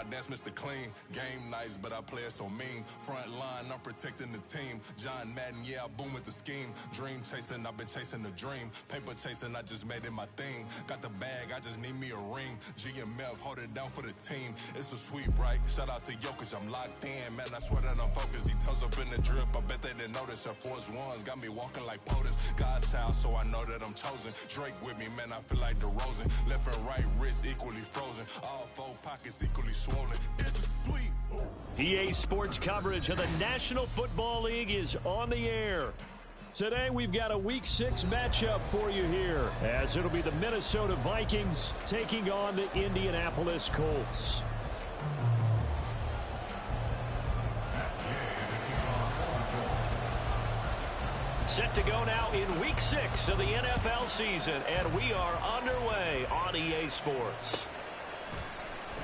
my dance, Mr. Clean. Game nice, but I play it so mean. Front line, I'm protecting the team. John Madden, yeah, I boom with the scheme. Dream chasing, I've been chasing the dream. Paper chasing, I just made it my thing. Got the bag, I just need me a ring. GMF, hold it down for the team. It's a sweet, right? Shout out to Jokic, I'm locked in. Man, I swear that I'm focused. He toes up in the drip, I bet they didn't notice. Air Force Ones got me walking like POTUS. God's child, so I know that I'm chosen. Drake with me, man, I feel like DeRozan. Left and right wrist equally frozen. All four pockets equally swollen. This is sweet. Ooh. EA Sports coverage of the National Football League is on the air. Today we've got a Week 6 matchup for you here, as it'll be the Minnesota Vikings taking on the Indianapolis Colts. Set to go now in Week 6 of the NFL season, and we are underway on EA Sports.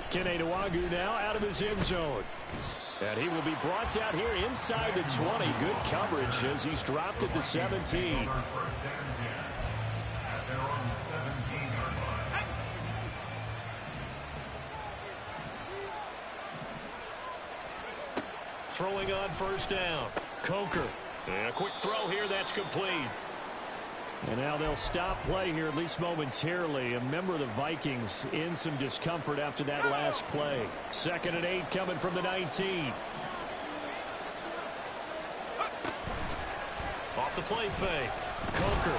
Kene Nwangwu now out of his end zone. And he will be brought down here inside the 20. Good coverage as he's dropped at the 17. Throwing on first down. Coker. And a quick throw here, that's complete. And now they'll stop play here, at least momentarily. A member of the Vikings in some discomfort after that last play. 2nd and 8 coming from the 19. Off the play fake. Coker.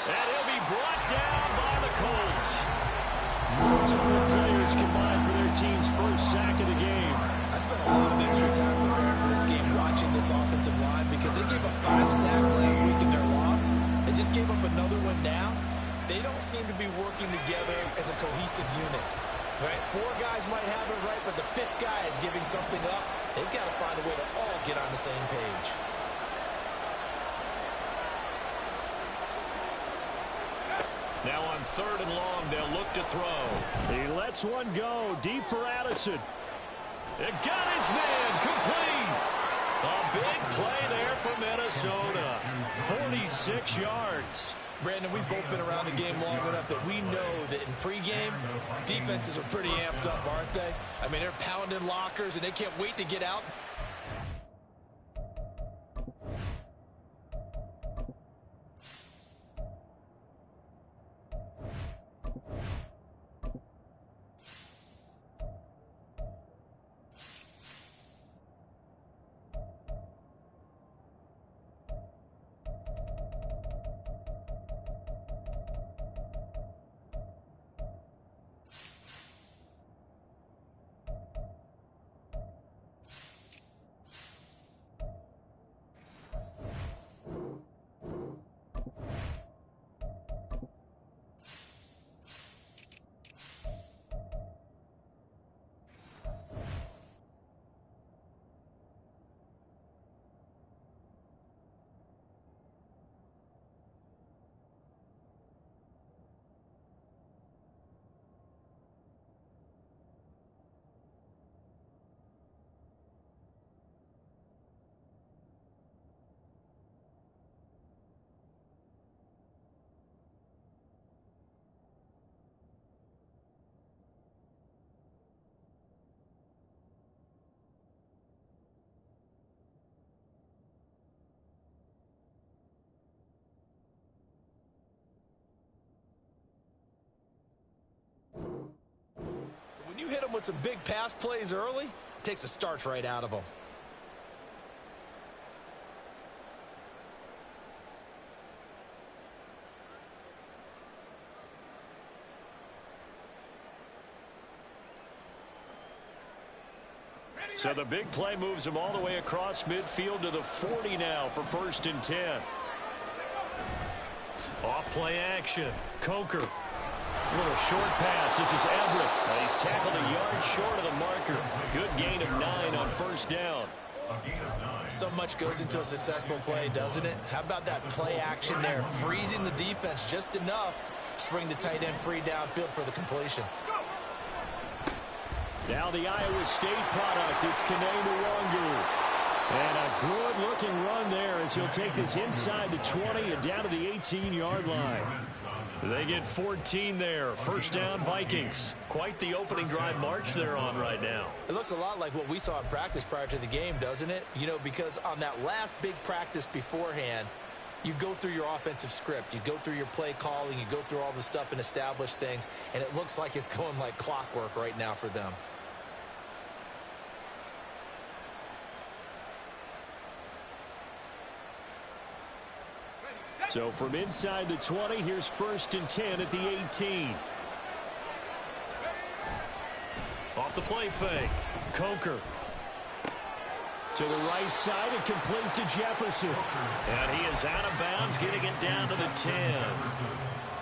And he'll be brought down by the Colts. Multiple players combined for their team's first sack of the game. I spent a lot of extra time preparing for this game watching this offensive line because they gave up 5 sacks last week in their loss. They just gave up another one now. They don't seem to be working together as a cohesive unit. Right? 4 guys might have it right, but the 5th guy is giving something up. They've got to find a way to all get on the same page. Now on 3rd and long, they'll look to throw. He lets one go deep for Addison. It got his man complete. A big play there for Minnesota. 46 yards. Brandon, we've both been around the game long enough that we know that in pregame, defenses are pretty amped up, aren't they? I mean, they're pounding lockers, and they can't wait to get out. When you hit them with some big pass plays early, it takes the starch right out of them. So the big play moves him all the way across midfield to the 40 now for 1st and 10. Off play action. Coker. A little short pass. This is Everett. He's tackled a yard short of the marker. Good gain of 9 on 1st down. So much goes into a successful play, doesn't it? How about that play action there? Freezing the defense just enough to bring the tight end free downfield for the completion. Now the Iowa State product. It's Kene Nwangwu. And a good-looking run there as he'll take this inside the 20 and down to the 18-yard line. They get 14 there. First down, Vikings. Quite the opening drive march they're on right now. It looks a lot like what we saw in practice prior to the game, doesn't it? You know, because on that last big practice beforehand, you go through your offensive script. You go through your play calling. You go through all the stuff and establish things. And it looks like it's going like clockwork right now for them. So from inside the 20, here's 1st and 10 at the 18. Off the play fake. Coker. To the right side and complete to Jefferson. And he is out of bounds, getting it down to the 10.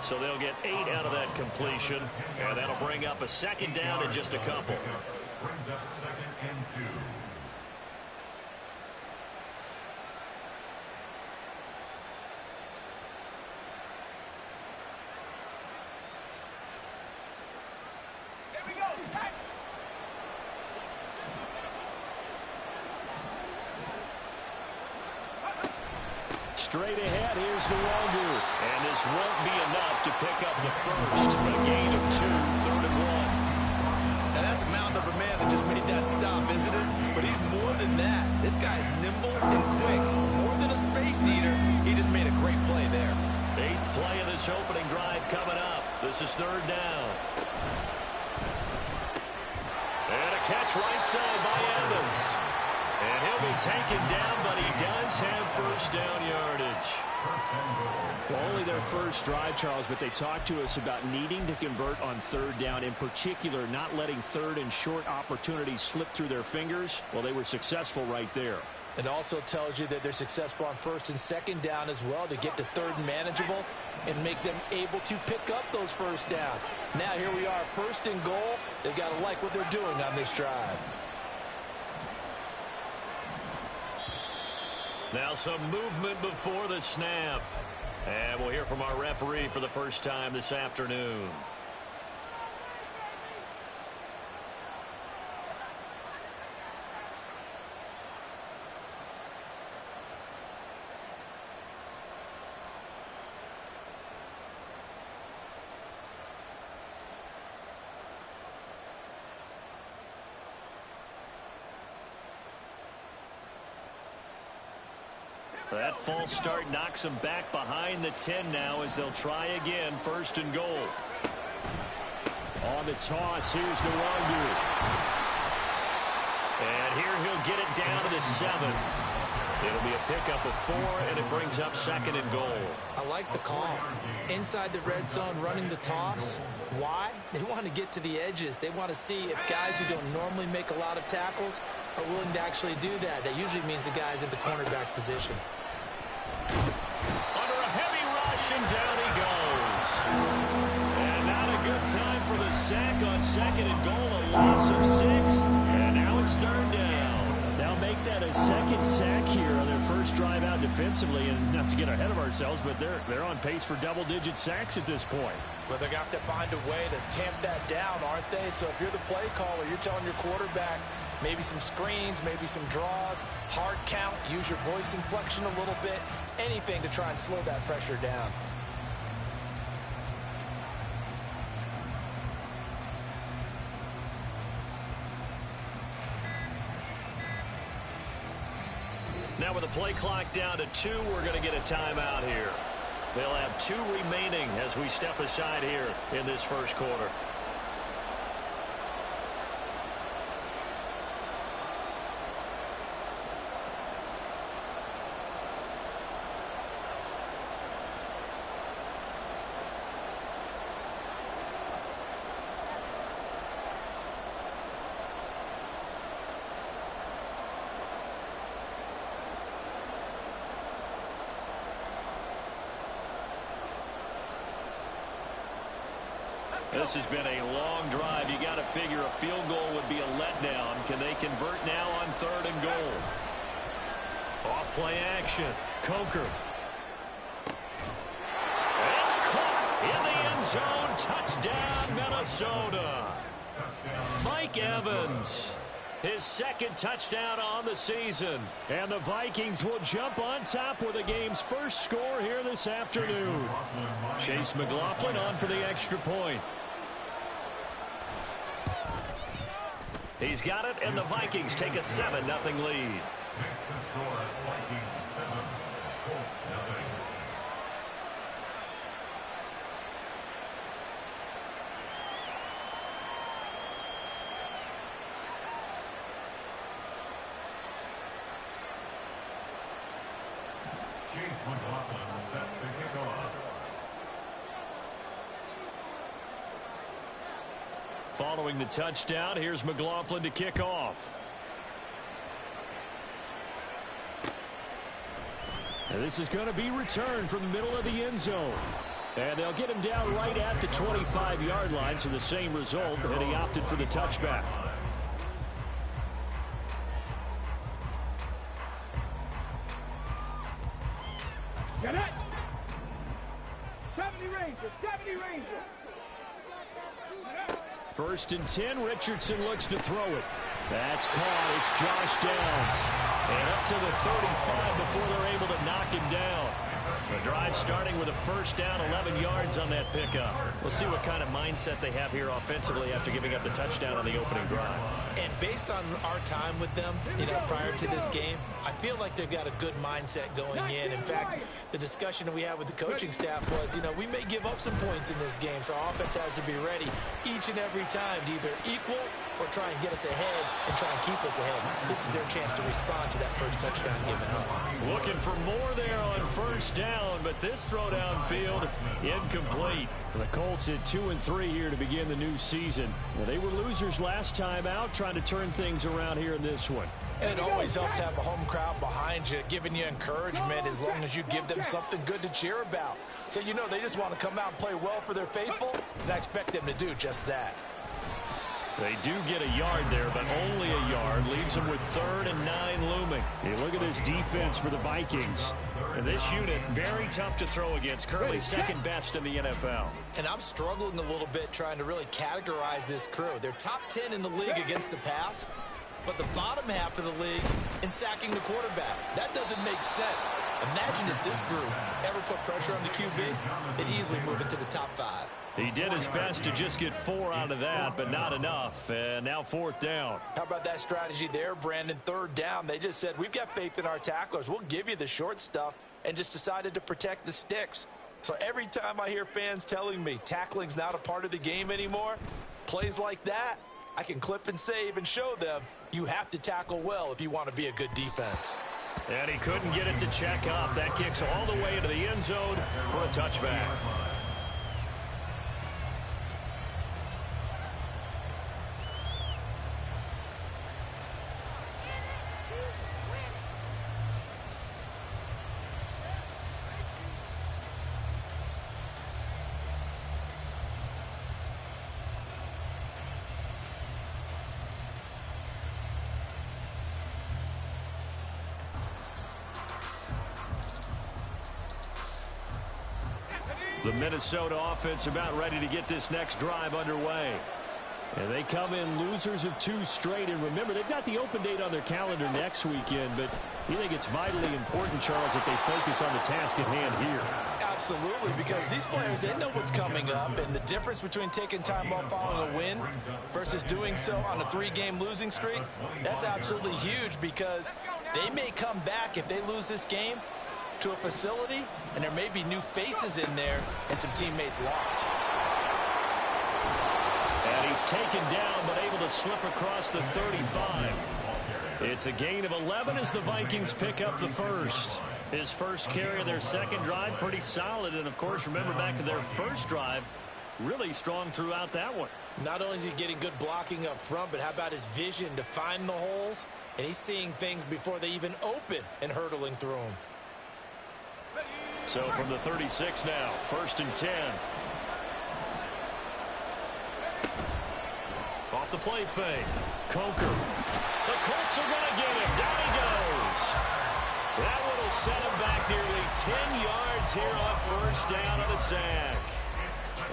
So they'll get 8 out of that completion. And that'll bring up a second down in just a couple. Brings up 2nd and 2. Straight ahead, here's Nwangu. And this won't be enough to pick up the first. A gain of 2, 3rd and 1. Now that's a mountain of a man that just made that stop, isn't it? But he's more than that. This guy's nimble and quick. More than a space eater, he just made a great play there. 8th play of this opening drive coming up. This is 3rd down. And a catch right side by Evans. And he'll be taken down, but he does have first down yardage. Well, only their first drive, Charles, but they talked to us about needing to convert on 3rd down, in particular not letting 3rd and short opportunities slip through their fingers. Well, they were successful right there. It also tells you that they're successful on 1st and 2nd down as well to get to 3rd and manageable and make them able to pick up those first downs. Now here we are, 1st and goal. They've got to like what they're doing on this drive. Now some movement before the snap. And we'll hear from our referee for the first time this afternoon. That false start knocks them back behind the 10 now as they'll try again. 1st and goal. On the toss, here's Nwangu. And here he'll get it down to the 7. It'll be a pickup of 4, and it brings up 2nd and goal. I like the call. Inside the red zone, running the toss. Why? They want to get to the edges. They want to see if guys who don't normally make a lot of tackles are willing to actually do that. That usually means the guy's at the cornerback position. Under a heavy rush, and down he goes. And not a good time for the sack on 2nd and goal. A loss of 6, and now it's 3rd down. Now make that a 2nd sack here on their first drive out defensively. And not to get ahead of ourselves, but they're on pace for double-digit sacks at this point. But they're going to have to find a way to tamp that down, aren't they? So if you're the play caller, you're telling your quarterback maybe some screens, maybe some draws, hard count, use your voice inflection a little bit, anything to try and slow that pressure down. Now with the play clock down to 2, we're going to get a timeout here. They'll have 2 remaining as we step aside here in this first quarter. This has been a long drive. You got to figure a field goal would be a letdown. Can they convert now on 3rd and goal? Off play action. Coker. It's caught in the end zone. Touchdown, Minnesota. Mike Evans. his second touchdown on the season. And the Vikings will jump on top with the game's first score here this afternoon. Chase McLaughlin on for the extra point. He's got it, and the Vikings take a 7-0 lead. Makes the score Vikings 7, Colts 0. Chase McLaughlin set to kick off. Following the touchdown, here's McLaughlin to kick off. And this is going to be returned from the middle of the end zone. And they'll get him down right at the 25-yard line, so the same result, and he opted for the touchback. Get it! 70 Ranger, 70 Ranger. First and 10, Richardson looks to throw it. That's caught. It's Josh Downs. And up to the 35 before they're able to knock him down. The drive starting with a first down, 11 yards on that pickup. We'll see what kind of mindset they have here offensively after giving up the touchdown on the opening drive. And based on our time with them, prior to this game, I feel like they've got a good mindset going in. In fact, the discussion that we had with the coaching staff was, we may give up some points in this game, so our offense has to be ready each and every time to either equal or try and get us ahead and try and keep us ahead. This is their chance to respond to that first touchdown given up. Looking for more there on first down, but this throw downfield incomplete. The Colts at 2-3 here to begin the new season. Well, they were losers last time out, trying to turn things around here in this one. And it always helps to have a home crowd behind you, giving you encouragement as long as you give them something good to cheer about. So they just want to come out and play well for their faithful, and I expect them to do just that. They do get a yard there, but only a yard. Leaves them with 3rd and 9 looming. Hey, look at this defense for the Vikings. And this unit, very tough to throw against. Currently second best in the NFL. And I'm struggling a little bit trying to really categorize this crew. They're top 10 in the league against the pass, but the bottom half of the league in sacking the quarterback. That doesn't make sense. Imagine if this group ever put pressure on the QB, they'd easily move into the top 5. He did his best to just get 4 out of that, but not enough. And now 4th down. How about that strategy there, Brandon? 3rd down. They just said, we've got faith in our tacklers. We'll give you the short stuff, and just decided to protect the sticks. So every time I hear fans telling me tackling's not a part of the game anymore, plays like that, I can clip and save and show them you have to tackle well if you want to be a good defense. And he couldn't get it to check up. That kicks all the way into the end zone for a touchback. The Minnesota offense about ready to get this next drive underway. And they come in losers of 2 straight. And remember, they've got the open date on their calendar next weekend. But you think it's vitally important, Charles, that they focus on the task at hand here? Absolutely, because these players, they know what's coming up. And the difference between taking time off following a win versus doing so on a 3-game losing streak, that's absolutely huge, because they may come back if they lose this game to a facility, and there may be new faces in there and some teammates lost. And he's taken down but able to slip across the 35. It's a gain of 11 as the Vikings pick up the first. His first carry of their second drive, pretty solid. And, of course, remember back to their first drive, really strong throughout that one. Not only is he getting good blocking up front, but how about his vision to find the holes? And he's seeing things before they even open and hurtling through them. So from the 36 now, 1st and 10. Off the play fake. Coker. The Colts are going to get him. Down he goes. That one will set him back nearly 10 yards here on first down on a sack.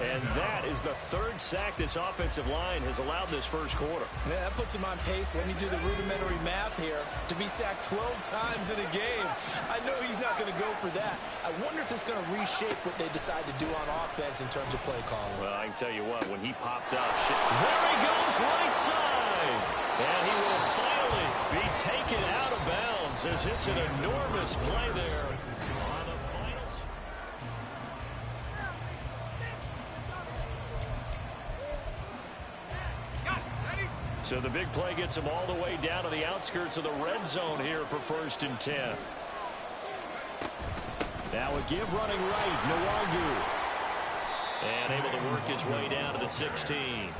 And that is the third sack this offensive line has allowed this first quarter. Yeah, that puts him on pace. Let me do the rudimentary math here. To be sacked 12 times in a game, I know he's not going to go for that. I wonder if it's going to reshape what they decide to do on offense in terms of play calling. Well, I can tell you what, when he popped up, there he goes right side. And he will finally be taken out of bounds as it's an enormous play there on the finals. So the big play gets him all the way down to the outskirts of the red zone here for 1st and 10. Now a give running right, Nwangu. And able to work his way down to the 16.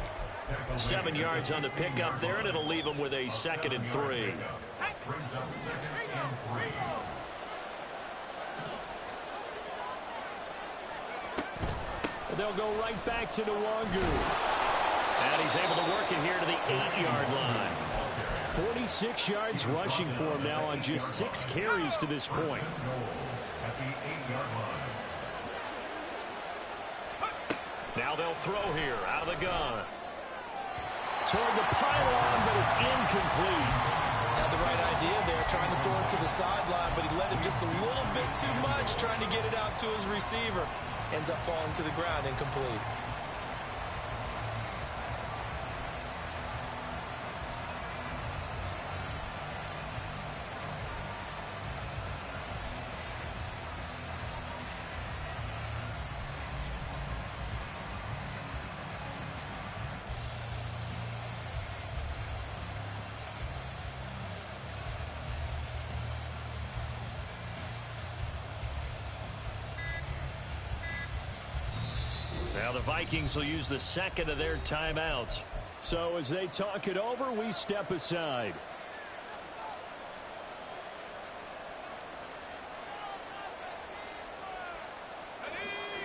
7 yards on the pickup there, and it'll leave him with a 2nd and 3. They'll go right back to Nwangu. And he's able to work it here to the 8-yard line. 46 yards rushing for him now on just 6 carries to this point. Now they'll throw here out of the gun. Toward the pylon, but it's incomplete. Had the right idea there, trying to throw it to the sideline, but he let him just a little bit too much, trying to get it out to his receiver. Ends up falling to the ground, incomplete. Now the Vikings will use the 2nd of their timeouts. So as they talk it over, we step aside.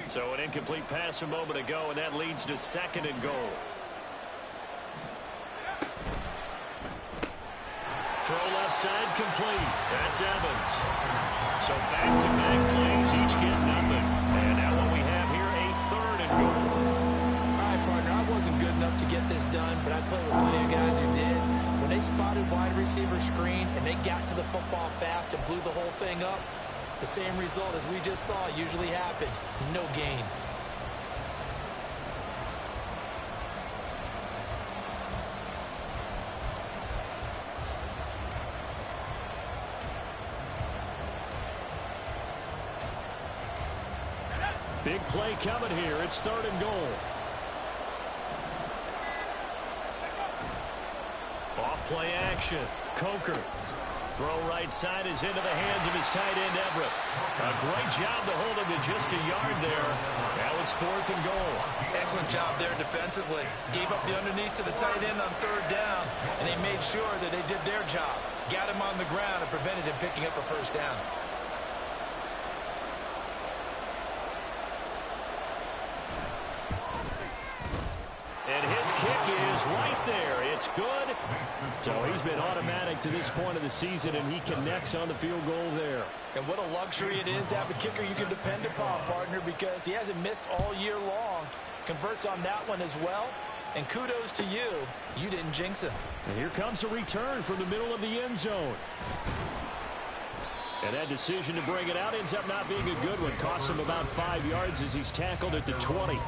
So an incomplete pass a moment ago, and that leads to 2nd and goal. Throw left side complete. That's Evans. So back-to-back plays, each get nothing. And now what we have here, a 3rd and goal. All right, partner, I wasn't good enough to get this done, but I played with plenty of guys who did. When they spotted wide receiver screen and they got to the football fast and blew the whole thing up, the same result as we just saw usually happened. No gain. Big play coming here. It's 3rd and goal. Off play action. Coker. Throw right side is into the hands of his tight end, Everett. A great job to hold him to just a yard there. Now it's 4th and goal. Excellent job there defensively. Gave up the underneath to the tight end on 3rd down, and they made sure that they did their job. Got him on the ground and prevented him picking up a 1st down. And his kick is right there. It's good. So he's been automatic to this point of the season, and he connects on the field goal there. And what a luxury it is to have a kicker you can depend upon, partner, because he hasn't missed all year long. Converts on that one as well. And kudos to you. You didn't jinx him. And here comes a return from the middle of the end zone. And that decision to bring it out ends up not being a good one. Costs him about 5 yards as he's tackled at the 20.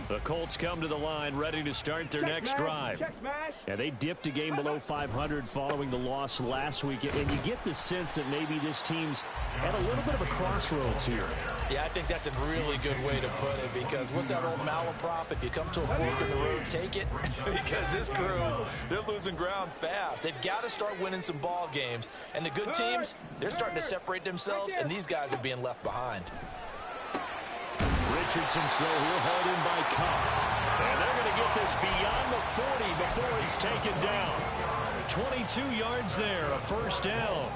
The Colts come to the line ready to start their next drive. And they dipped a game below 500 following the loss last week. And you get the sense that maybe this team's at a little bit of a crossroads here. Yeah, I think that's a really good way to put it, because what's that old malaprop? If you come to a fork in the road, take it. Because this crew, they're losing ground fast. They've got to start winning some ball games. And the good teams, they're starting to separate themselves, and these guys are being left behind. Richardson's throw here hauled in by Cup. And they're going to get this beyond the 40 before he's taken down. 22 yards there, a 1st down.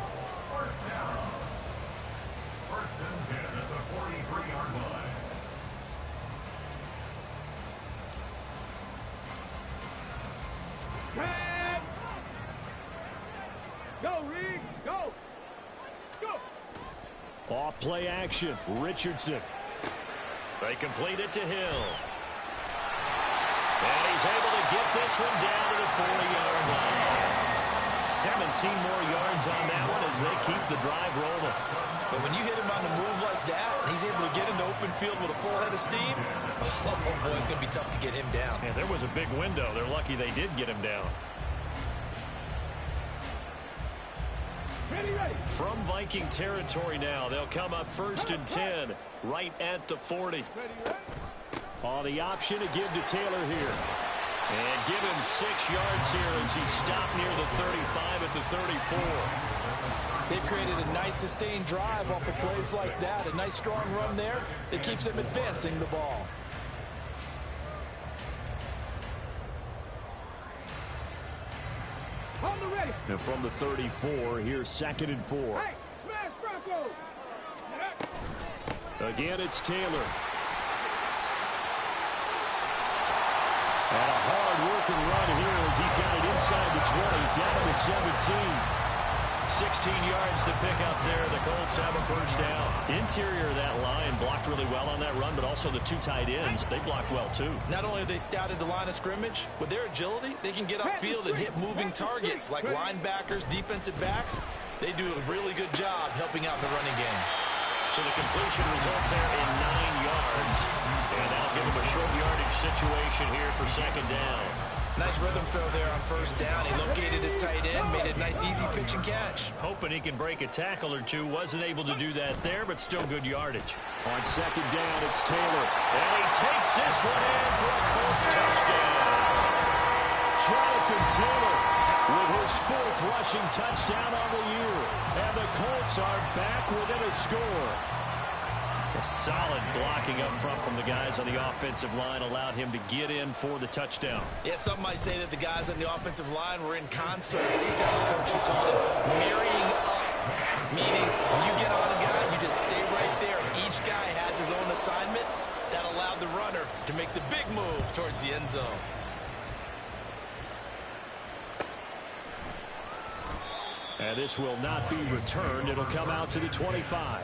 Off play action. Richardson. They complete it to Hill. And he's able to get this one down to the 40-yard line. 17 more yards on that one as they keep the drive rolling. But when you hit him on the move like that, he's able to get into open field with a full head of steam, oh boy, it's going to be tough to get him down. And there was a big window. They're lucky they did get him down. Ready, ready. From Viking territory now, they'll come up 1st and 10, right at the 40. Ready, ready. On the option to give to Taylor here. And give him 6 yards here as he stopped near the 35 at the 34. They've created a nice sustained drive off of plays like that. A nice strong run there that keeps them advancing the ball. On the ready. And from the 34, here's 2nd and 4. Hey, smash Broncos. Again, it's Taylor. And a hard-working run here as he's got it inside the 20, down to the 17. 16 yards to pick up there. The Colts have a first down. Interior of that line blocked really well on that run, but also the 2 tight ends, they blocked well too. Not only have they scouted the line of scrimmage, with their agility, they can get upfield and hit moving targets like linebackers, defensive backs. They do a really good job helping out in the running game. So the completion results there in 9 yards. And that'll give him a short yardage situation here for 2nd down. Nice rhythm throw there on 1st down. He located his tight end, made it a nice easy pitch and catch. Hoping he can break a tackle or two. Wasn't able to do that there, but still good yardage. On 2nd down, it's Taylor. And he takes this one in for a Colts touchdown. Jonathan Taylor with his 4th rushing touchdown on the year. And the Colts are back within a score. A solid blocking up front from the guys on the offensive line allowed him to get in for the touchdown. Yeah, some might say that the guys on the offensive line were in concert. They used to have a coach who called it marrying up, meaning when you get on a guy, you just stay right there. Each guy has his own assignment. That allowed the runner to make the big move towards the end zone. And this will not be returned. It'll come out to the 25.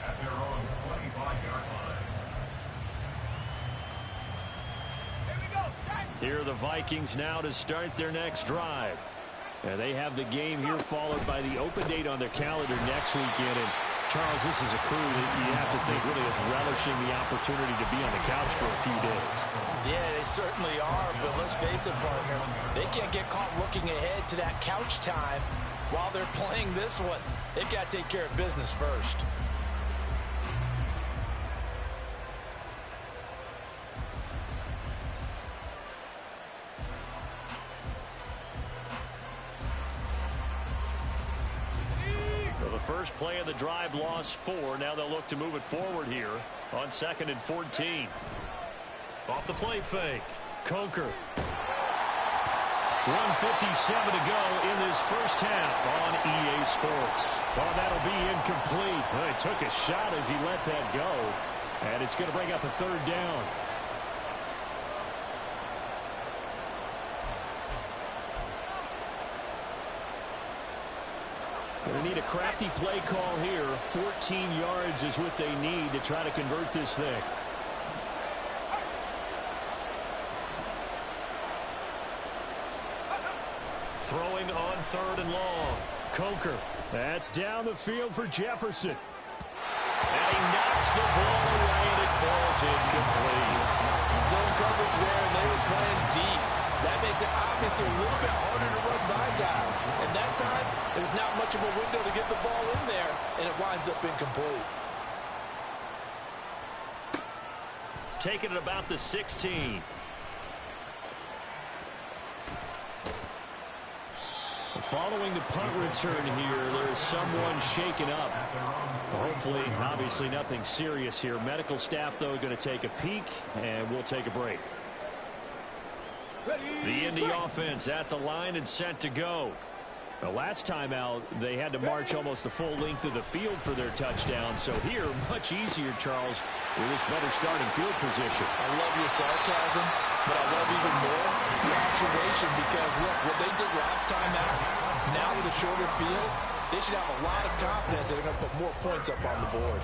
At their own 25-yard line. Here are the Vikings now to start their next drive. And they have the game here followed by the open date on their calendar next weekend. And Charles, this is a crew that you have to think really is relishing the opportunity to be on the couch for a few days. Yeah, they certainly are, but let's face it, partner. They can't get caught looking ahead to that couch time while they're playing this one. They've got to take care of business first. First play of the drive, lost 4. Now they'll look to move it forward here on 2nd and 14. Off the play fake. Coker. 1:57 to go in this first half on EA Sports. Oh, that'll be incomplete. Well, he took a shot as he let that go. And it's going to bring up a 3rd down. They need a crafty play call here. 14 yards is what they need to try to convert this thing. Throwing on 3rd and long. Coker. That's down the field for Jefferson. And he knocks the ball away and it falls incomplete. Zone coverage there, and they were playing deep. That makes it obviously a little bit harder to run by guys. And that time, there's not much of a window to get the ball in there, and it winds up incomplete. Taking it about the 16. Following the punt return here, there's someone shaken up. Well, hopefully, obviously nothing serious here. Medical staff, though, going to take a peek, and we'll take a break. The Indy offense at the line and set to go. The last time out, they had to march almost the full length of the field for their touchdown. So here, much easier, Charles, with this better starting field position. I love your sarcasm, but I love even more your observation because, look, what they did last time out, now with a shorter field, they should have a lot of confidence that they're going to put more points up on the board.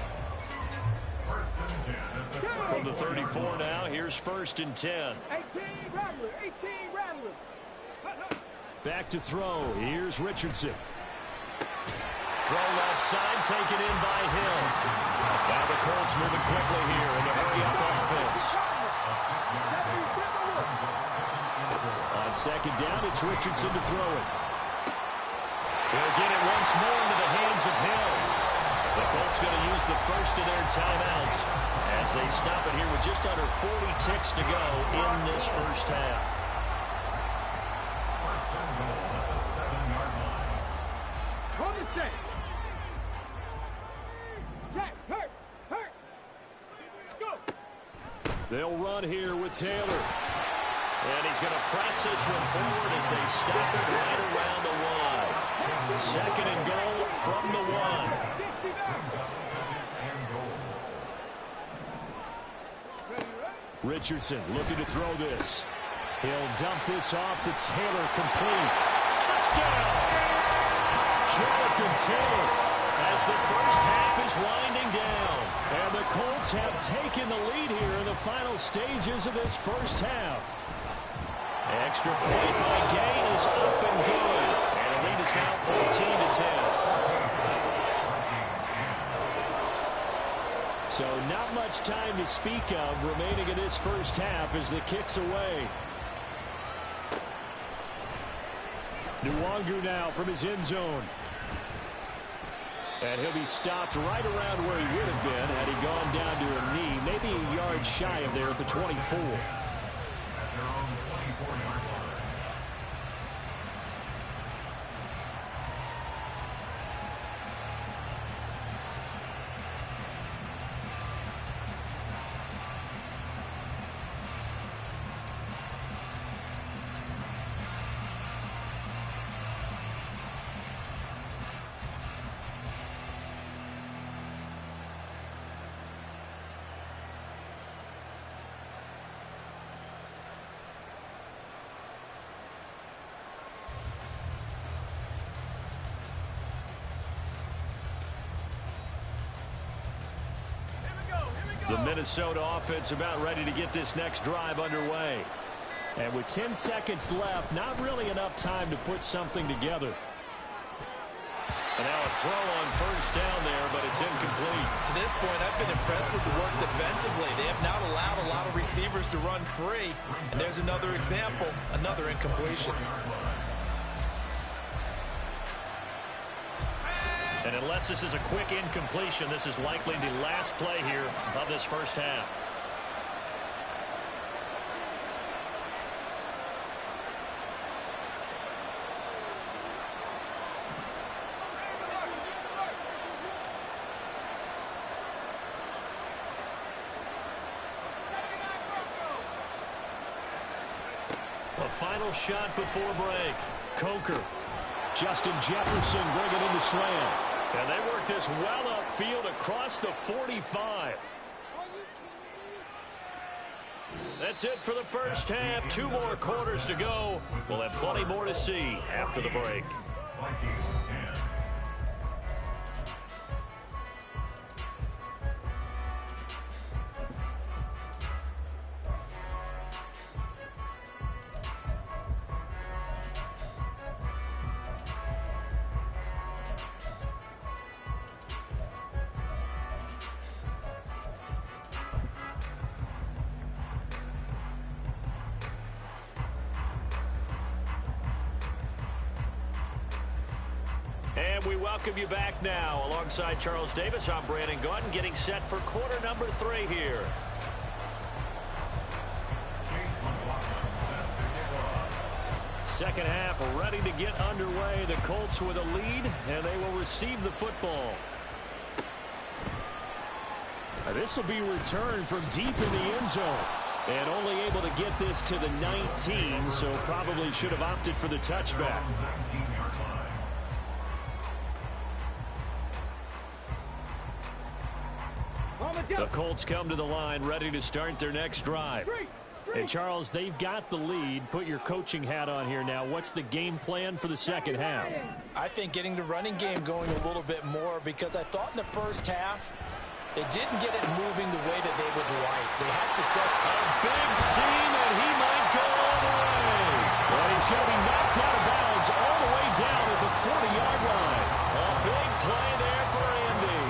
From the 34 now, here's 1st and 10. 18 rattlers. 18 rattlers. Back to throw. Here's Richardson. Throw left side, taken in by Hill. Now the Colts moving quickly here in the hurry-up offense. On 2nd down, it's Richardson to throw it. They'll get it once more into the hands of Hill. The Colts going to use the first of their timeouts as they stop it here with just under 40 ticks to go in this first half. Hold the check. Jack, hurt. Let's go. They'll run here with Taylor. And he's going to press this one forward as they stop it right around the 1. 2nd and goal from the 1. Richardson looking to throw this. He'll dump this off to Taylor, complete. Touchdown! Jonathan Taylor as the first half is winding down. And the Colts have taken the lead here in the final stages of this first half. Extra point by Gay is up and good. And the lead is now 14-10. So not much time to speak of remaining in this first half as the kick's away. Nwangu now from his end zone. And he'll be stopped right around where he would have been had he gone down to a knee, maybe a yard shy of there at the 24. The Minnesota offense about ready to get this next drive underway. And with 10 seconds left, not really enough time to put something together. And now a throw on 1st down there, but it's incomplete. To this point, I've been impressed with the work defensively. They have not allowed a lot of receivers to run free. And there's another example, another incompletion. And unless this is a quick incompletion, this is likely the last play here of this first half. A final shot before break. Coker. Justin Jefferson bringing in the slam. And they work this well upfield across the 45. That's it for the first half. 2 more quarters to go. We'll have plenty more to see after the break. And we welcome you back now. Alongside Charles Davis, I'm Brandon Gaudin, getting set for quarter number 3 here. Second half ready to get underway. The Colts with a lead, and they will receive the football. This will be returned from deep in the end zone. And only able to get this to the 19, so probably should have opted for the touchback. The Colts come to the line ready to start their next drive. And, Charles, they've got the lead. Put your coaching hat on here now. What's the game plan for the second half? I think getting the running game going a little bit more, because I thought in the first half they didn't get it moving the way that they would like. They had success. A big seam, and he might go all the way. But he's going to be knocked out of bounds all the way down at the 40-yard line. A big play there for Andy.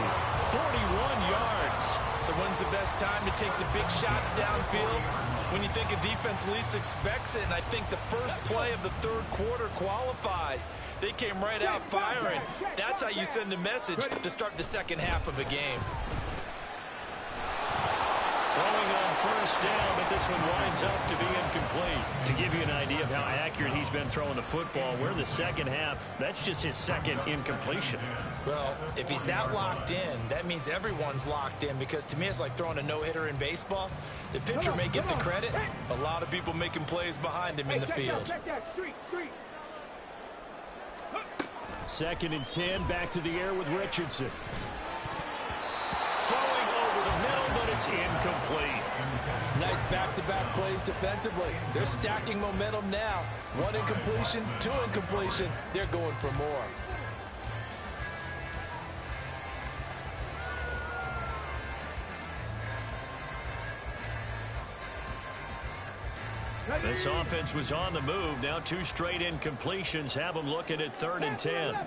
41 yards. So when's the best time to take the big shots downfield? When you think a defense least expects it, and I think the first play of the third quarter qualifies. They came right out firing. That's how you send a message to start the second half of a game. Throwing on first down, but this one winds up to be incomplete. To give you an idea of how accurate he's been throwing the football, we're in the second half. That's just his second incompletion. Well, if he's that locked in, that means everyone's locked in, because to me it's like throwing a no-hitter in baseball. The pitcher may get the credit. A lot of people making plays behind him in the field. Check that street. Second and 10, back to the air with Richardson. Throwing over the middle, but it's incomplete. Nice back-to-back plays defensively. They're stacking momentum now. One incompletion, two incompletion. They're going for more. This offense was on the move. Now two straight incompletions have them looking at 3rd and 10. 11.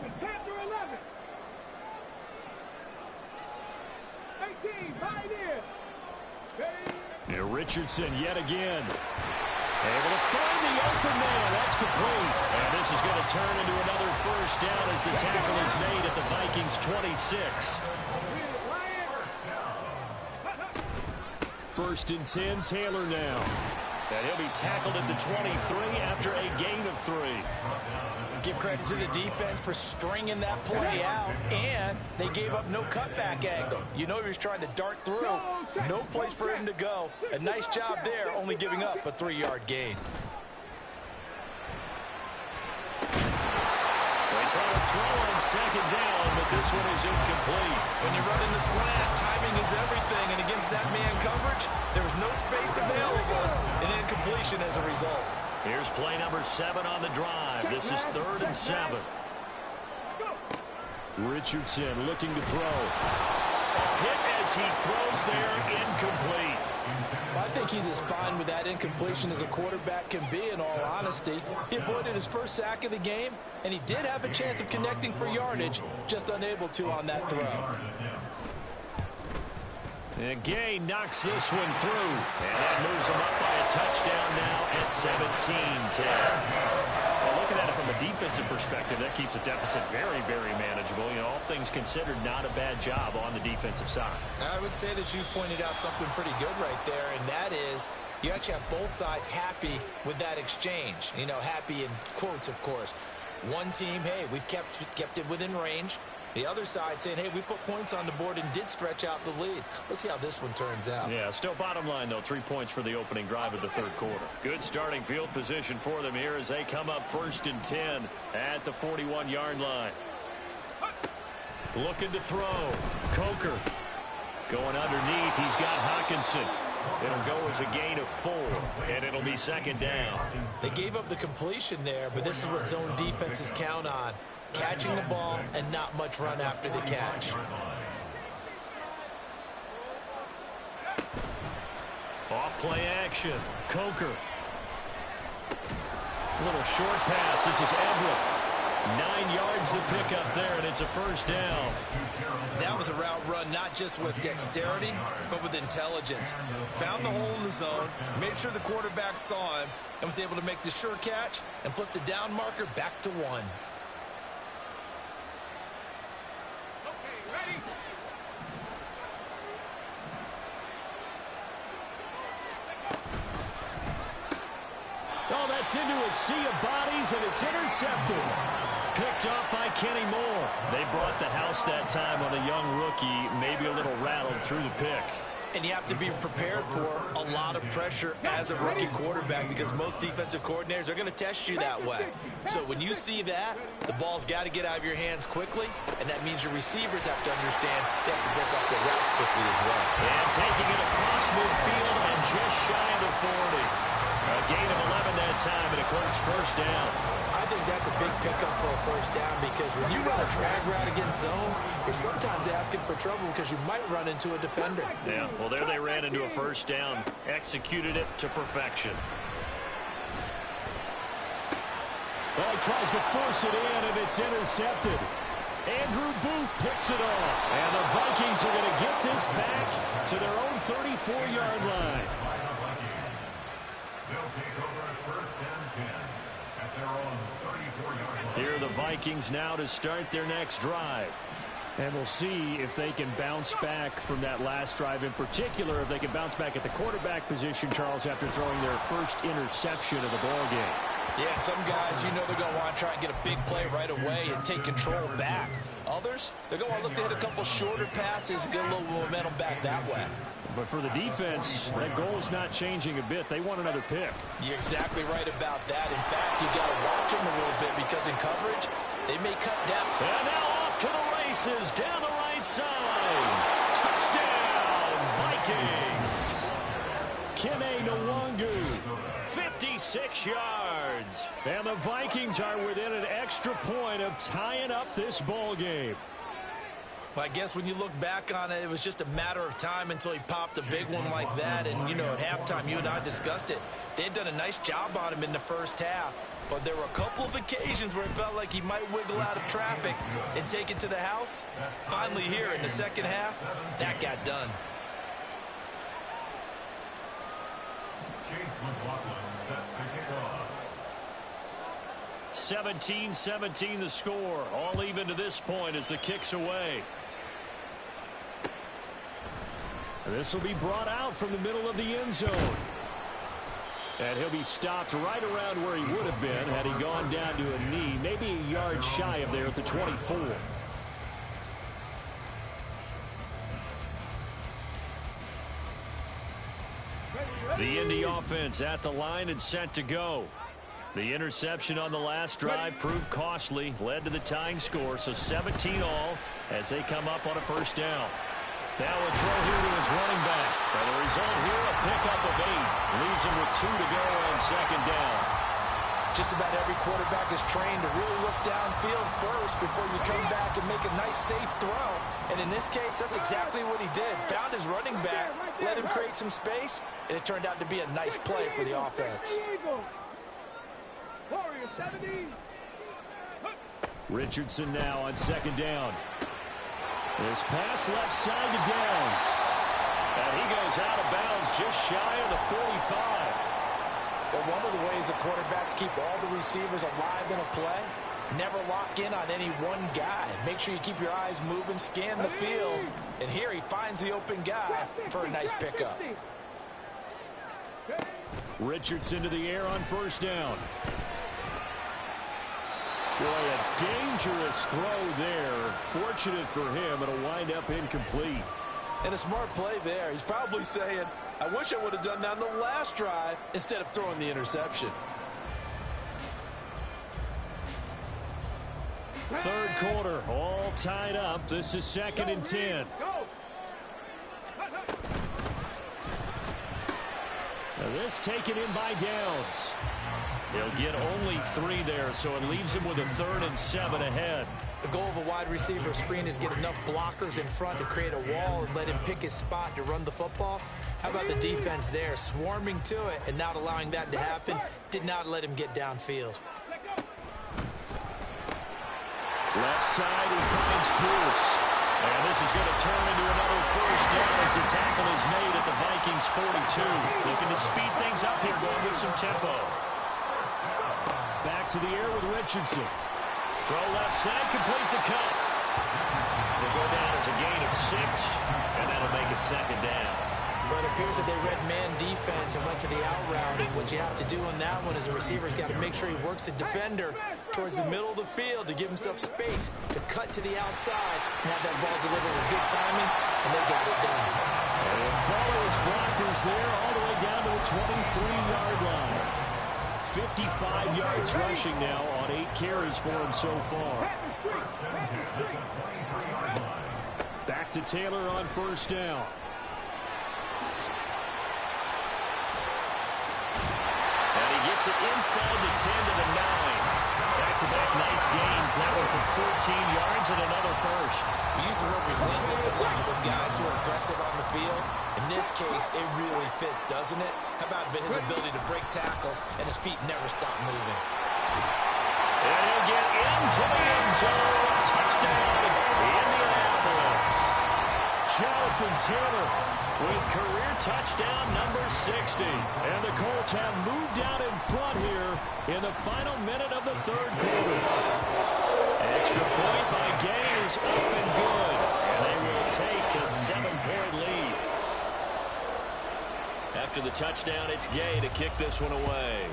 18, right in. Now Richardson yet again. Able to find the open man. That's complete. And this is going to turn into another first down as the tackle is made at the Vikings 26. 1st and 10, Taylor now. And he'll be tackled at the 23 after a gain of 3. Give credit to the defense for stringing that play out, and they gave up no cutback angle. You know he was trying to dart through. No place for him to go. A nice job there, only giving up a 3-yard gain. They try to throw on second down, but this one is incomplete. When you run in the slant, timing is everything, and against that man coverage, there was no space available, and incompletion as a result. Here's play number 7 on the drive. This is 3rd and 7. Richardson looking to throw. A hit as he throws there, incomplete. Well, I think he's as fine with that incompletion as a quarterback can be, in all honesty. He avoided his first sack of the game, and he did have a chance of connecting for yardage, just unable to on that throw. And Gay knocks this one through. And that moves him up by a touchdown now at 17-10. Well, looking at it from a defensive perspective, that keeps the deficit very, very manageable. You know, all things considered, not a bad job on the defensive side. I would say that you've pointed out something pretty good right there, and that is you actually have both sides happy with that exchange. You know, happy in quotes, of course. One team, hey, we've kept it within range. The other side saying, hey, we put points on the board and did stretch out the lead. Let's see how this one turns out. Yeah, still bottom line, though, 3 points for the opening drive of the third quarter. Good starting field position for them here as they come up 1st and 10 at the 41-yard line. Looking to throw. Coker going underneath. He's got Hockenson. It'll go as a gain of 4, and it'll be 2nd down. They gave up the completion there, but this is what zone defenses count on. Catching the ball and not much run after the catch. Off play action. Coker. Little short pass. This is Everett. 9 yards to pick up there, and it's a 1st down. That was a route run not just with dexterity, but with intelligence. Found the hole in the zone, made sure the quarterback saw him, and was able to make the sure catch and flip the down marker back to 1. Oh, that's into a sea of bodies, and it's intercepted. Picked off by Kenny Moore. They brought the house that time on a young rookie, maybe a little rattled through the pick. And you have to be prepared for a lot of pressure as a rookie quarterback, because most defensive coordinators are going to test you that way. So when you see that, the ball's got to get out of your hands quickly, and that means your receivers have to understand they have to break off their routes quickly as well. And taking it across midfield and just shy of the 40. of time, and it Colts first down. I think that's a big pickup for a first down because when you run a drag route against zone, you're sometimes asking for trouble because you might run into a defender. Yeah, well, there they ran into a first down, executed it to perfection. Well, he tries to force it in, and it's intercepted. Andrew Booth picks it off. And the Vikings are going to get this back to their own 34-yard line. They'll take over at first and 10 at their own 34-yard line. Here are the Vikings now to start their next drive. And we'll see if they can bounce back from that last drive. In particular, if they can bounce back at the quarterback position, Charles, after throwing their first interception of the ballgame. Yeah, some guys, you know they're going to want to try and get a big play right away and take control back. Others, they're going to want to look to hit a couple shorter passes and get a little momentum back that way. But for the defense, that goal is not changing a bit. They want another pick. You're exactly right about that. In fact, you got to watch them a little bit because in coverage, they may cut down. And now off to the races down the right side. Touchdown, Vikings. Kene Nwangu. 56 yards. And the Vikings are within an extra point of tying up this ball game. Well, I guess when you look back on it, it was just a matter of time until he popped a big one like that. And, you know, at halftime, you and I discussed it. They had done a nice job on him in the first half. But there were a couple of occasions where it felt like he might wiggle out of traffic and take it to the house. Finally here in the second half, that got done. Chase McLaughlin set to kick off. 17-17 the score. All even to this point as the kick's away. This will be brought out from the middle of the end zone. And he'll be stopped right around where he would have been had he gone down to a knee, maybe a yard shy of there at the 24. The Indy offense at the line and set to go. The interception on the last drive proved costly, led to the tying score, so 17 all as they come up on a first down. Now a throw here to his running back. And the result here, a pickup of 8. Leaves him with 2 to go on second down. Just about every quarterback is trained to really look downfield first before you come back and make a nice, safe throw. And in this case, that's exactly what he did. Found his running back, let him create some space, and it turned out to be a nice play for the offense. Richardson now on second down. This pass left side to Downs. And he goes out of bounds just shy of the 45. But one of the ways the quarterbacks keep all the receivers alive in a play, never lock in on any one guy. Make sure you keep your eyes moving, scan the field. And here he finds the open guy for a nice pickup. Richardson to the air on first down. Boy, a dangerous throw there. Fortunate for him, it'll wind up incomplete. And a smart play there. He's probably saying, I wish I would have done that on the last drive instead of throwing the interception. Third quarter, all tied up. This is second and 10. Now this taken in by Downs. He'll get only 3 there, so it leaves him with a 3rd and 7 ahead. The goal of a wide receiver screen is get enough blockers in front to create a wall and let him pick his spot to run the football. How about the defense there, swarming to it and not allowing that to happen? Did not let him get downfield. Left side, he finds Pierce. And this is going to turn into another first down as the tackle is made at the Vikings 42. Looking to speed things up here, going with some tempo. Back to the air with Richardson. Throw left side, complete to Kupp. They'll go down as a gain of 6, and that'll make it second down. But it appears that they read man defense and went to the out route. And what you have to do on that one is the receiver's got to make sure he works the defender towards the middle of the field to give himself space to cut to the outside and have that ball delivered with good timing, and they got it done. And he'll follow his blockers there all the way down to the 23-yard line. 55 yards rushing now on 8 carries for him so far. Back to Taylor on first down. gets it inside the 10 to the 9. Back-to-back nice gains. That one for 14 yards and another first. We use the word relentless a lot with guys who are aggressive on the field. In this case, it really fits, doesn't it? How about his ability to break tackles and his feet never stop moving? And he'll get into the end zone. Touchdown, Indianapolis. Jonathan Taylor with career touchdown number 60. And the Colts have moved out in front here in the final minute of the third quarter. Extra point by Gay is up and good. And they will take a 7-point lead. After the touchdown, it's Gay to kick this one away.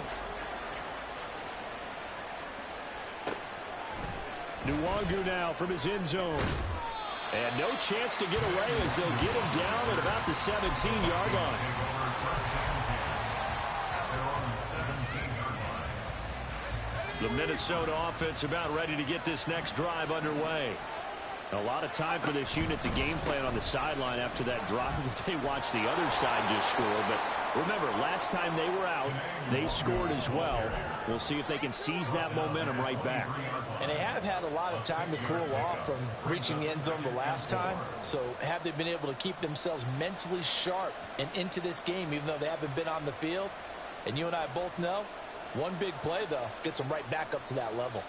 Nwangu now from his end zone. And no chance to get away as they'll get him down at about the 17-yard line. The Minnesota offense about ready to get this next drive underway. A lot of time for this unit to game plan on the sideline after that drive that they watched the other side just score. But remember, last time they were out, they scored as well. We'll see if they can seize that momentum right back. And they have had a lot of time to cool off from reaching the end zone the last time. So have they been able to keep themselves mentally sharp and into this game, even though they haven't been on the field? And you and I both know, one big play, though, gets them right back up to that level.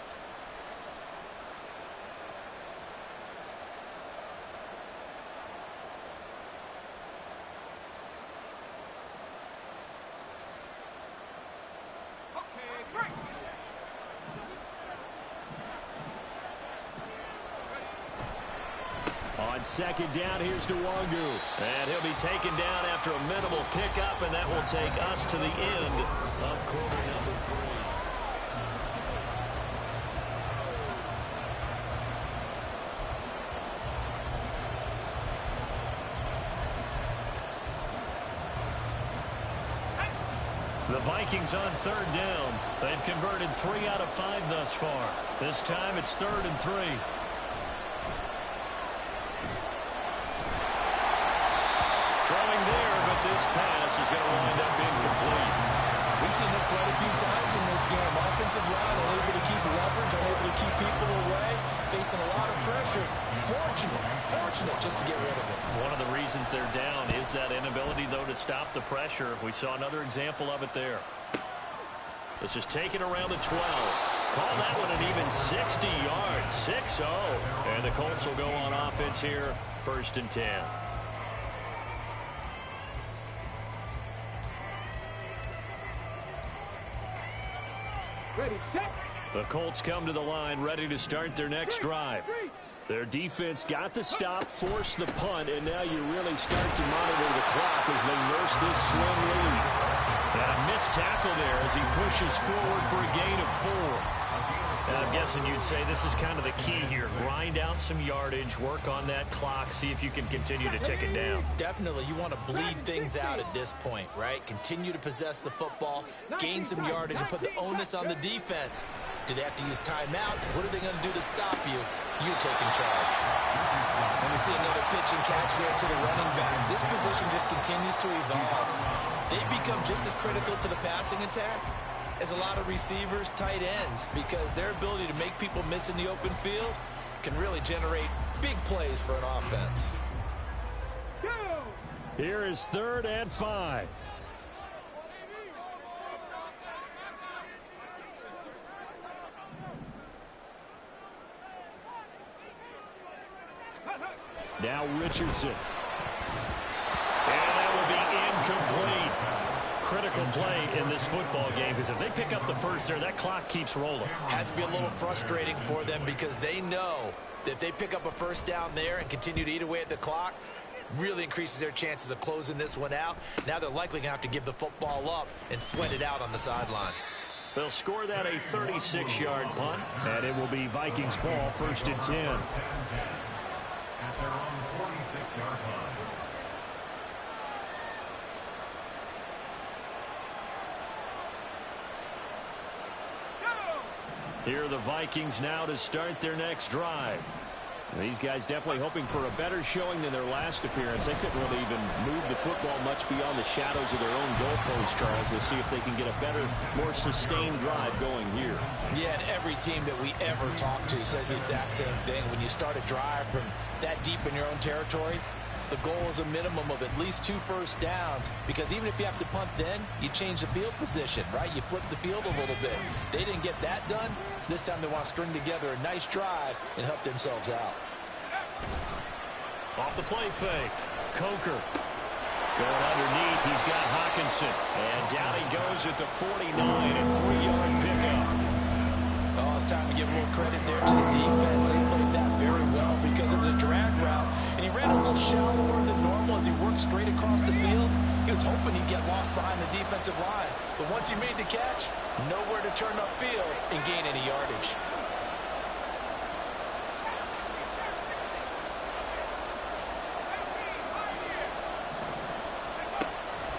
On second down, here's Nwangu. And he'll be taken down after a minimal pickup, and that will take us to the end of quarter number 3. The Vikings on third down. They've converted 3 out of 5 thus far. This time it's 3rd and 3. Throwing there, but this pass is going to wind up incomplete. We've seen this quite a few times in this game. Offensive line unable to keep leverage, unable to keep people away, facing a lot of pressure. Fortunate just to get rid of it. One of the reasons they're down is that inability, though, to stop the pressure. We saw another example of it there. This is taken around the 12. Call that one an even 60 yards, 6-0. And the Colts will go on offense here, 1st and 10. Ready, set. The Colts come to the line ready to start their next drive. Their defense got the stop, forced the punt, and now you really start to monitor the clock as they nurse this slim lead. And a missed tackle there as he pushes forward for a gain of 4. And I'm guessing you'd say this is kind of the key here. Grind out some yardage, work on that clock, see if you can continue to tick it down. Definitely, you want to bleed things out at this point, right? Continue to possess the football, gain some yardage, and put the onus on the defense. Do they have to use timeouts? What are they going to do to stop you? You're taking charge. And we see another pitch and catch there to the running back. This position just continues to evolve. They become just as critical to the passing attack as a lot of receivers, tight ends, because their ability to make people miss in the open field can really generate big plays for an offense. Here is 3rd and 5. Now Richardson. And that will be incomplete. Critical play in this football game, because if they pick up the first there, that clock keeps rolling. Has to be a little frustrating for them because they know that if they pick up a first down there and continue to eat away at the clock, really increases their chances of closing this one out. Now they're likely going to have to give the football up and sweat it out on the sideline. They'll score that a 36-yard punt, and it will be Vikings ball, 1st and 10. At their own 46-yard line. Here are the Vikings now to start their next drive. These guys definitely hoping for a better showing than their last appearance. They couldn't really even move the football much beyond the shadows of their own goalpost, Charles. We'll see if they can get a better, more sustained drive going here. Yeah, and every team that we ever talk to says the exact same thing. When you start a drive from that deep in your own territory, the goal is a minimum of at least 2 first downs, because even if you have to punt then, you change the field position, right? You flip the field a little bit. They didn't get that done. This time they want to string together a nice drive and help themselves out. Off the play fake. Coker going underneath. He's got Hockenson. And down he goes at the 49, a 3-yard pickup. Oh, it's time to give a little credit there to the defense. They played that very well because it was a drag route. And he ran a little shallower than normal as he worked straight across the field. He was hoping he'd get lost behind the defensive line. But once he made the catch, nowhere to turn upfield and gain any yardage.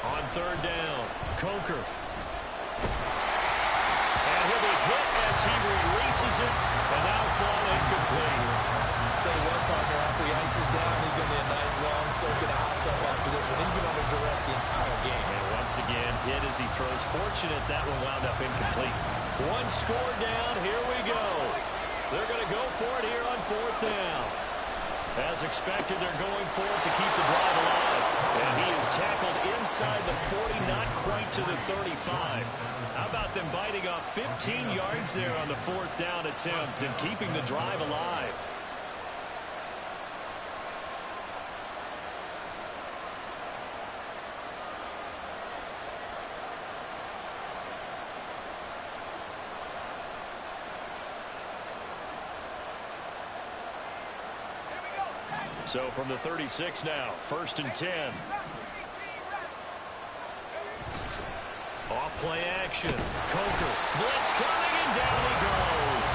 On third down, Coker. And he'll be hit as he releases it, and now fall incomplete. Tell you what, partner, after he ices down, he's going to need a nice long soak in a hot tub after this one. He's been under duress the entire game. And once again, hit as he throws. Fortunate that one wound up incomplete. One score down, here we go. They're going to go for it here on fourth down. As expected, they're going for it to keep the drive alive. And he is tackled inside the 40, not quite to the 35. How about them biting off 15 yards there on the fourth down attempt and keeping the drive alive? So from the 36 now, 1st and 10. Off play action. Coker. Blitz coming, and down he goes.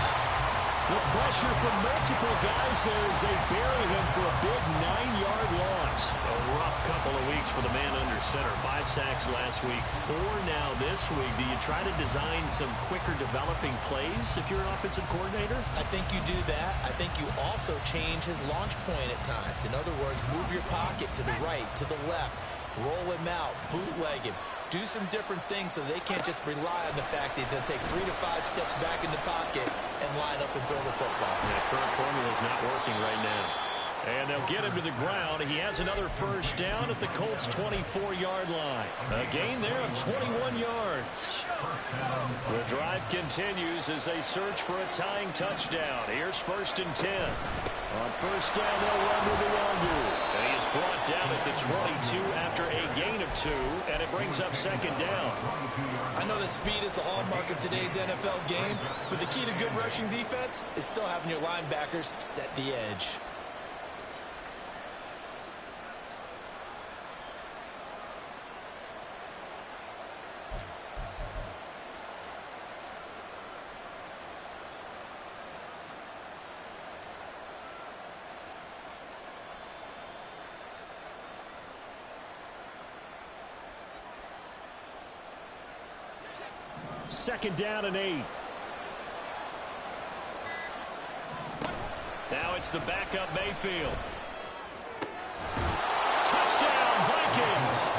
The pressure from multiple guys there as they bury him for a big 9-yard loss. A rough couple of weeks for the man under center. 5 sacks last week, 4 now this week. Do you try to design some quicker developing plays if you're an offensive coordinator? I think you do that. I think you also change his launch point at times. In other words, move your pocket to the right, to the left, roll him out, bootleg him. Do some different things so they can't just rely on the fact that he's going to take 3 to 5 steps back in the pocket and line up and throw the football. That current formula is not working right now. And they'll get him to the ground. He has another first down at the Colts' 24-yard line. A gain there of 21 yards. The drive continues as they search for a tying touchdown. Here's 1st and 10. On first down, they'll run to Nwangwu. And he is brought down at the 22 after a gain of 2, and it brings up 2nd down. I know that speed is the hallmark of today's NFL game, but the key to good rushing defense is still having your linebackers set the edge. Second down and 8. Now it's the backup Mayfield. Touchdown, Vikings!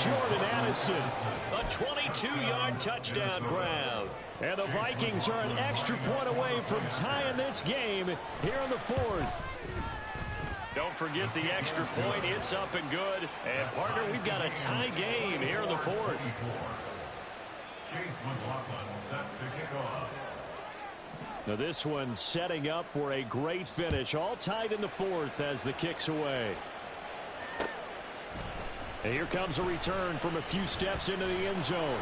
Jordan Addison. A 22-yard touchdown grab. And the Vikings are an extra point away from tying this game here in the 4th. Don't forget the extra point. It's up and good. And, partner, we've got a tie game here in the 4th. Chase McLaughlin set to kick off. Now this one setting up for a great finish. All tied in the 4th as the kick's away. And here comes a return from a few steps into the end zone.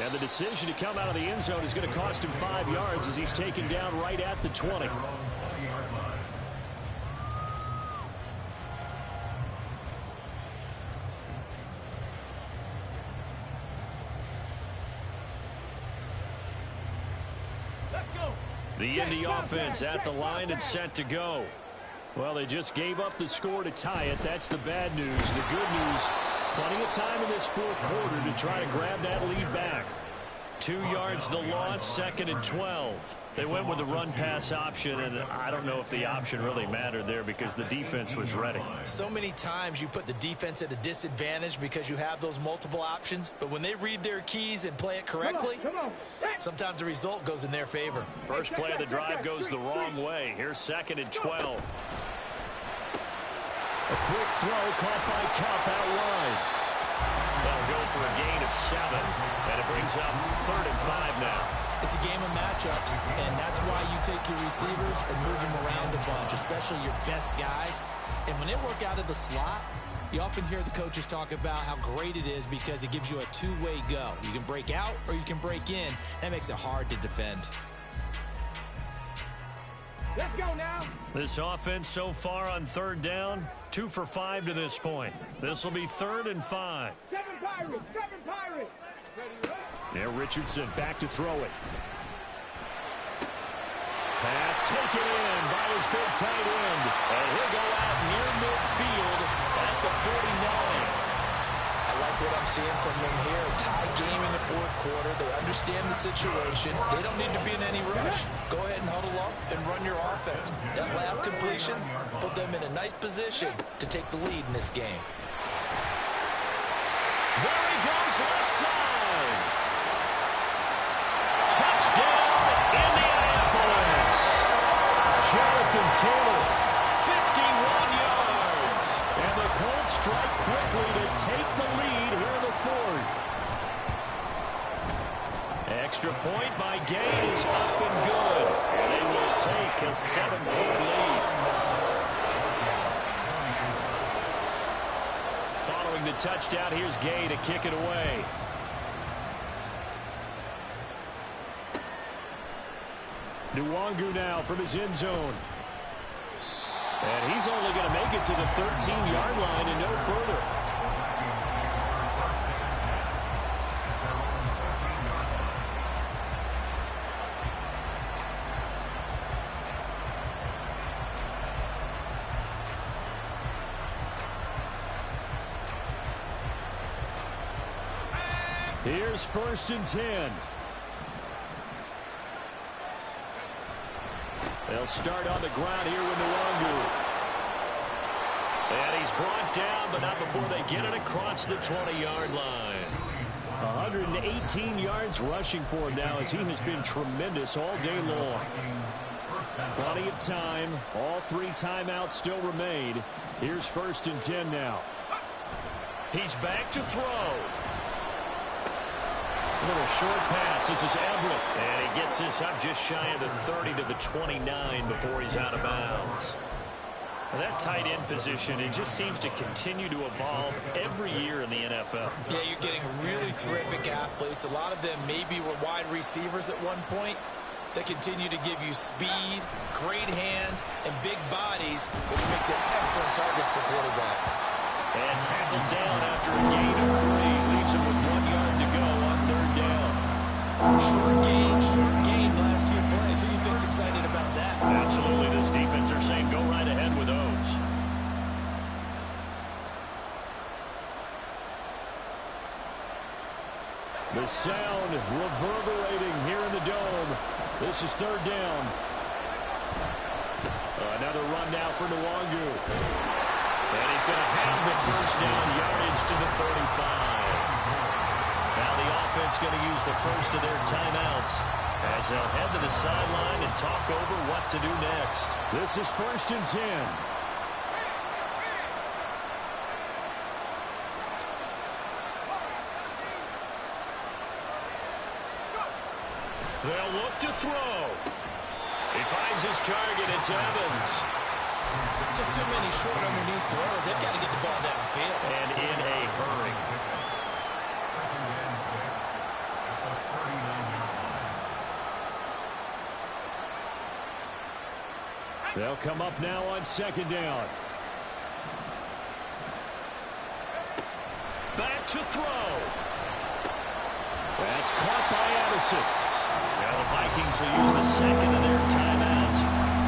And the decision to come out of the end zone is going to cost him 5 yards as he's taken down right at the 20. The Indy offense at the line and set to go. Well, they just gave up the score to tie it. That's the bad news. The good news, plenty of time in this 4th quarter to try to grab that lead back. 2 yards the loss, 2nd and 12. They went with the run-pass option, and I don't know if the option really mattered there because the defense was ready. So many times you put the defense at a disadvantage because you have those multiple options, but when they read their keys and play it correctly, sometimes the result goes in their favor. First play of the drive goes the wrong way. Here's 2nd and 12. A quick throw caught by Kupp out wide. They'll go for a gain of 7, and it brings up 3rd and 5 now. It's a game of matchups, and that's why you take your receivers and move them around a bunch, especially your best guys. And when they work out of the slot, you often hear the coaches talk about how great it is because it gives you a two-way go. You can break out or you can break in. That makes it hard to defend. Let's go now. This offense so far on 3rd down, 2 for 5 to this point. This will be 3rd and 5. 7 Pirates, 7 Pirates. Now Richardson back to throw it. Pass taken in by his big tight end. And he'll go out near midfield at the 49. I like what I'm seeing from them here. A tie game in the 4th quarter. They understand the situation. They don't need to be in any rush. Go ahead and huddle up and run your offense. That last completion put them in a nice position to take the lead in this game. There he goes, left side. Touchdown, Indianapolis. Jonathan Taylor, 51 yards. And the Colts strike quickly to take the lead here in the 4th. Extra point by Gay is up and good. And they will take a 7-point lead. Following the touchdown, here's Gay to kick it away. Nwangu now from his end zone. And he's only going to make it to the 13-yard line and no further. Here's 1st and 10. They'll start on the ground here with Nwangu. And he's brought down, but not before they get it across the 20-yard line. 118 yards rushing for him now as he has been tremendous all day long. Plenty of time. All 3 timeouts still remain. Here's 1st and 10 now. He's back to throw. A little short pass. This is Everett. And he gets this up just shy of the 30 to the 29 before he's out of bounds. And that tight end position, it just seems to continue to evolve every year in the NFL. Yeah, you're getting really terrific athletes. A lot of them maybe were wide receivers at one point. They continue to give you speed, great hands, and big bodies, which make them excellent targets for quarterbacks. And tackled down after a gain of 3. Leaves him with 1 yard to go on 3rd down. Short gain, last 2 plays. Who do you think's excited about that? Absolutely. This defense are saying go right ahead with those. The sound reverberating here in the dome. This is 3rd down. Another run now for Nwangu. And he's going to have the 1st down, yardage to the 35. Now the offense going to use the first of their timeouts as they'll head to the sideline and talk over what to do next. This is 1st and 10. They'll look to throw. He finds his target. It's Evans. Just too many short underneath throws. They've got to get the ball downfield. And in a hurry. They'll come up now on 2nd down. Back to throw. That's caught by Addison. Now the Vikings will use the 2nd of their timeouts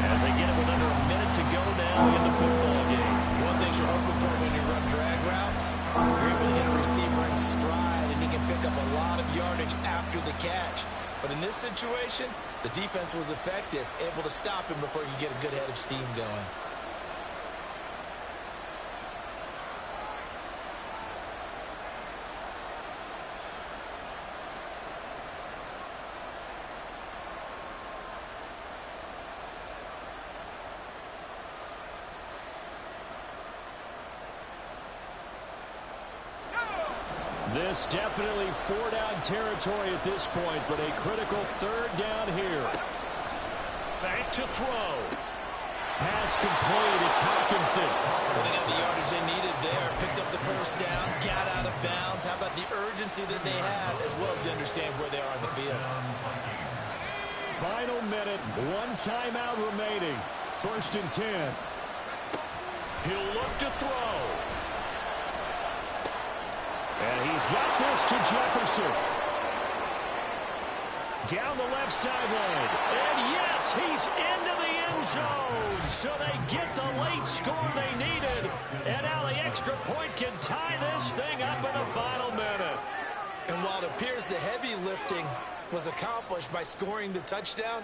as they get it with under a minute to go now in the football game. One thing you're hoping for when you run drag routes, you're able to hit a receiver in stride, and he can pick up a lot of yardage yardage after the catch. But in this situation, the defense was effective, able to stop him before he could get a good head of steam going. This definitely four-down territory at this point, but a critical third down here. Back to throw. Pass complete. It's Hockenson. Well, they got the yardage they needed there. Picked up the first down, got out of bounds. How about the urgency that they had, as well as they understand where they are in the field? Final minute, one timeout remaining. 1st and 10. He'll look to throw. And he's got this to Jefferson. Down the left sideline. And yes, he's into the end zone. So they get the late score they needed. And now the extra point can tie this thing up in the final minute. And while it appears the heavy lifting was accomplished by scoring the touchdown,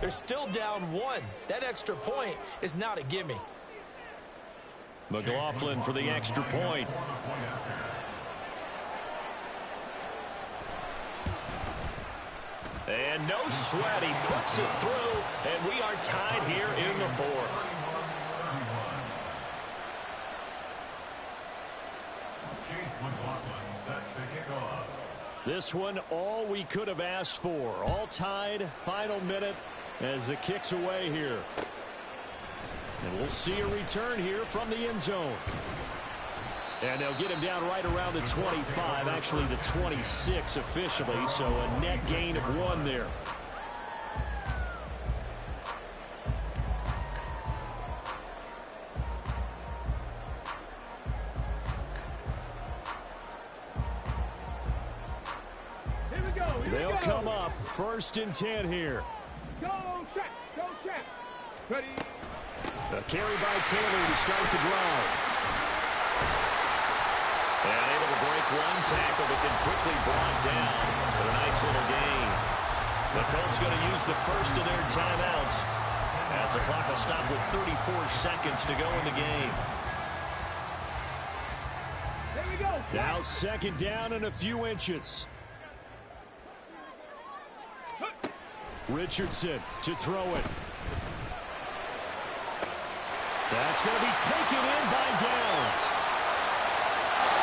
they're still down one. That extra point is not a gimme. McLaughlin for the extra point. And no sweat, he puts it through, and we are tied here in the fourth. Chase McLaughlin set to kick off. This one, all we could have asked for. All tied, final minute as the kick's away here. And we'll see a return here from the end zone. And they'll get him down right around the 25, actually the 26 officially, so a net gain of 1 there. Here we go. They'll come up 1st and 10 here. Go check. Go check. Ready. A carry by Taylor to start the drive. And able to break one tackle, but then quickly brought down with a nice little gain. The Colts going to use the first of their timeouts as the clock will stop with 34 seconds to go in the game. There we go. Now 2nd down and a few inches. Richardson to throw it. That's going to be taken in by Downs.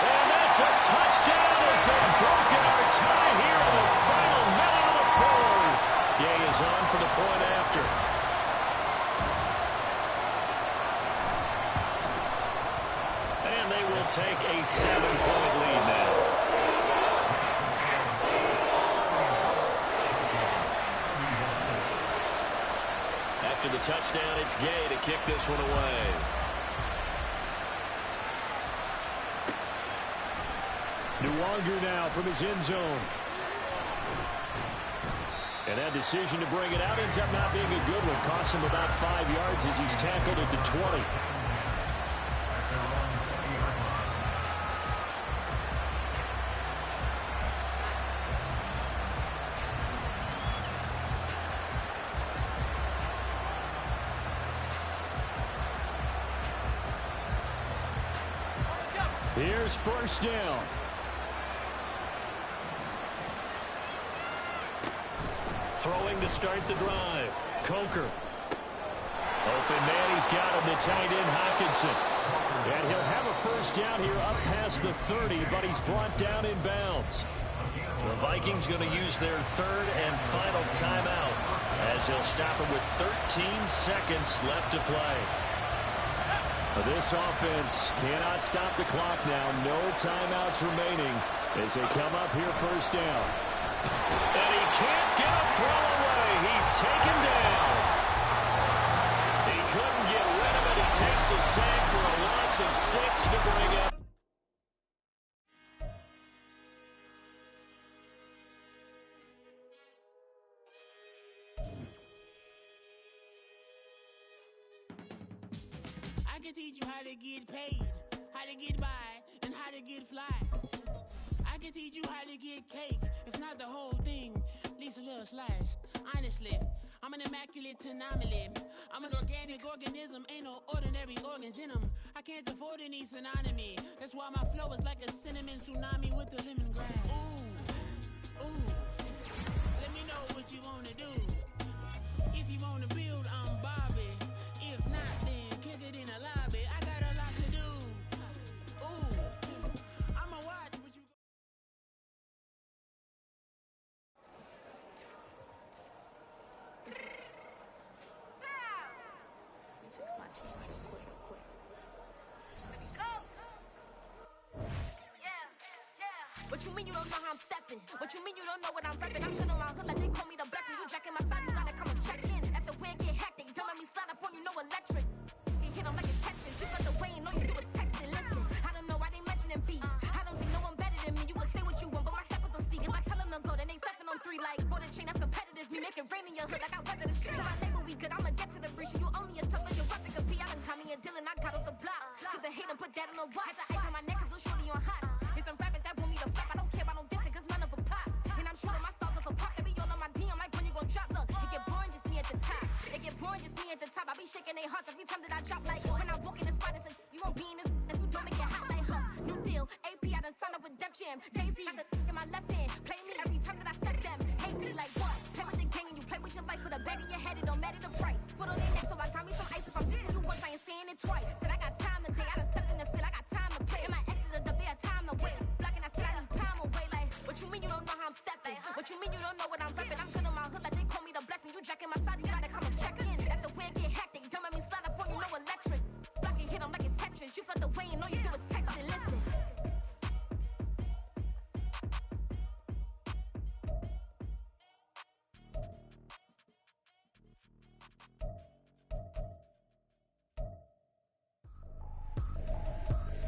And that's a touchdown as they've broken our tie here in the final minute of the fourth. Gay is on for the point after. And they will take a 7-point lead now. After the touchdown, it's Gay to kick this one away. Nwangu now from his end zone. And that decision to bring it out ends up not being a good one. Costs him about 5 yards as he's tackled at the 20. Here's 1st down. Throwing to start the drive. Coker. Open man, he's got him, the tight end Hockenson. And he'll have a 1st down here up past the 30, but he's brought down in bounds. The Vikings going to use their 3rd and final timeout as he'll stop him with 13 seconds left to play. This offense cannot stop the clock now. No timeouts remaining as they come up here 1st down. And he can't get a throw away. He's taken down. He couldn't get rid of it. He takes a sack for a loss of 6 to bring up. I can teach you how to get paid, how to get by, and how to get fly. I can teach you how to get cake. If not the whole thing, at least a little slice. Honestly, I'm an immaculate anomaly. I'm an organic organism, ain't no ordinary organs in them. I can't afford any synonymy. That's why my flow is like a cinnamon tsunami with the lemongrass. Ooh, ooh. Let me know what you wanna do. If you wanna build, I'm Bobby. If not, then kick it in the lobby. I got a lot to do. Ooh, I'ma watch what you. Fix my team real quick. What you mean you don't know how I'm stepping? What you mean you don't know what I'm repping? I'm sitting around hood like they call me the blessing. You jacking my side, you gotta come and check in. After way it get hectic, don't make me slide up on you, no electric. You hit them like it's Tetris. You got the way, and all you do is text it. Listen, I don't know why they mentioning beef. I don't think no one better than me. You can say what you want, but my steppers don't speak. If I tell them to go, then they stepping on 3 like border chain. That's competitive. Me making rain in your hood like I weather the street. So my label we good. I'ma get to the breach. You only as tough as your weapon could be. I done caught me a deal and I got off the block. Cause the hate and put that on the watch. Had the ice on my neck cause little shorty on hot. There's some rappers that want me to flop. I don't care about no dissing cause none of them pop. And I'm shooting my stars off a pop. They be all on my DM like when you gon' drop. Look, it get boring just me at the top. It get boring just me at the top. I be shaking their hearts every time that I drop like when I walk in the spot. It says you won't be in this if you don't make it hot like her. New deal, AP I done signed up with Def Jam. Jay-Z got the in my left hand. Play me every time that I step them. Hate me like what? Play with the gang and you play with your life. Put a bet in your head, it don't matter the price. Foot on their neck so I got me some ice. If I'm dissing you once, I ain't saying it twice. Said I got time today, I done stepped in the field. I got time to play. And my exes are the bare time to wait. Blocking, I said I need time away. Like, what you mean you don't know how I'm stepping? What you mean you don't know what I'm repping? I'm good on my hood like they call me the blessing. You jacking my side, you gotta come and check in. That's the way it get hectic. Don't make me slide up on you, no electric. Blocking, hit them like it's Tetris. You felt the way and all you do is text and listen.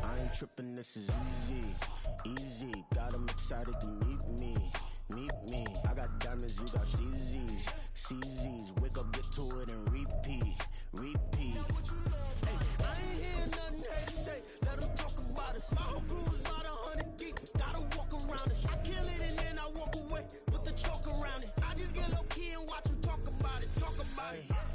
I ain't tripping, this is easy, easy. Got 'em excited to meet me. I got diamonds, you got CZs. Wake up, get to it and repeat.